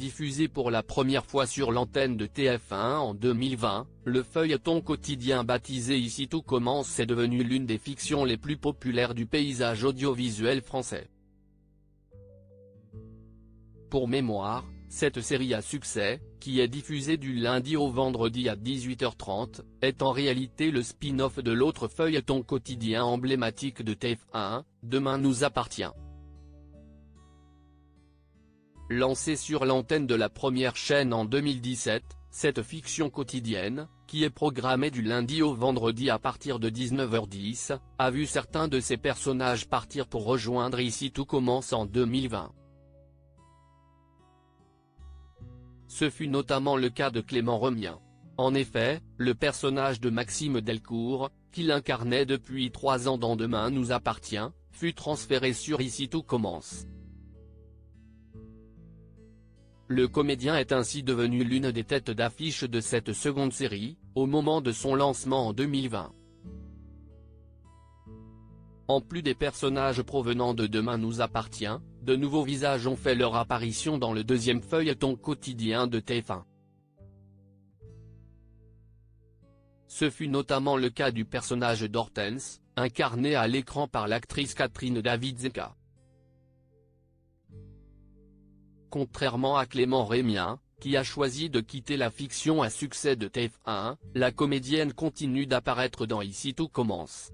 Diffusé pour la première fois sur l'antenne de TF1 en 2020, le feuilleton quotidien baptisé Ici tout commence est devenu l'une des fictions les plus populaires du paysage audiovisuel français. Pour mémoire, cette série à succès, qui est diffusée du lundi au vendredi à 18h30, est en réalité le spin-off de l'autre feuilleton quotidien emblématique de TF1, Demain nous appartient. Lancée sur l'antenne de la première chaîne en 2017, cette fiction quotidienne, qui est programmée du lundi au vendredi à partir de 19h10, a vu certains de ses personnages partir pour rejoindre Ici tout commence en 2020. Ce fut notamment le cas de Clément Remien. En effet, le personnage de Maxime Delcourt, qu'il incarnait depuis 3 ans dans Demain nous appartient, fut transféré sur Ici tout commence. Le comédien est ainsi devenu l'une des têtes d'affiche de cette seconde série, au moment de son lancement en 2020. En plus des personnages provenant de Demain nous appartient, de nouveaux visages ont fait leur apparition dans le deuxième feuilleton quotidien de TF1. Ce fut notamment le cas du personnage d'Hortense, incarné à l'écran par l'actrice Catherine David-Zeka. Contrairement à Clément Remien, qui a choisi de quitter la fiction à succès de TF1, la comédienne continue d'apparaître dans Ici tout commence.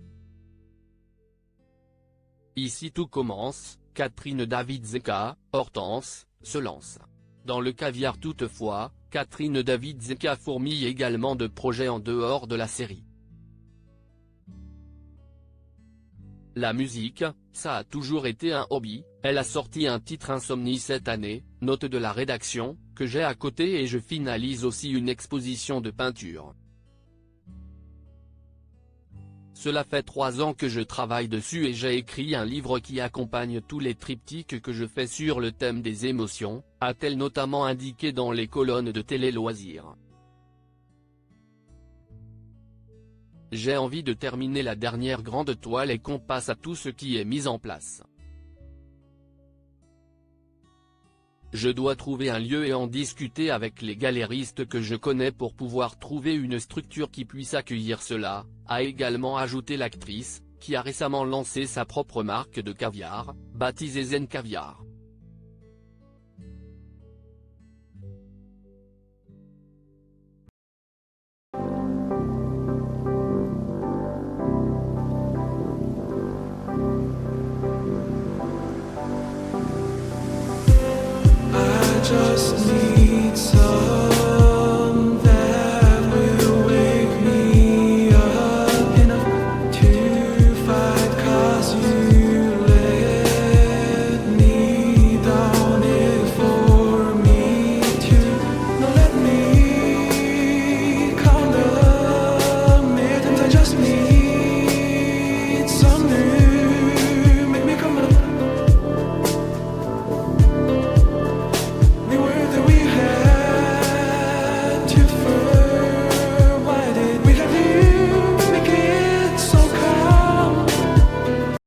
Ici tout commence, Catherine David-Zeka, Hortense, se lance. Dans le caviar toutefois, Catherine David-Zeka fourmille également de projets en dehors de la série. La musique, ça a toujours été un hobby, elle a sorti un titre Insomnie cette année, note de la rédaction, que j'ai à côté et je finalise aussi une exposition de peinture. Cela fait 3 ans que je travaille dessus et j'ai écrit un livre qui accompagne tous les triptyques que je fais sur le thème des émotions, a-t-elle notamment indiqué dans les colonnes de Télé Loisirs. J'ai envie de terminer la dernière grande toile et qu'on passe à tout ce qui est mis en place. Je dois trouver un lieu et en discuter avec les galéristes que je connais pour pouvoir trouver une structure qui puisse accueillir cela, a également ajouté l'actrice, qui a récemment lancé sa propre marque de caviar, baptisée Zen Caviar.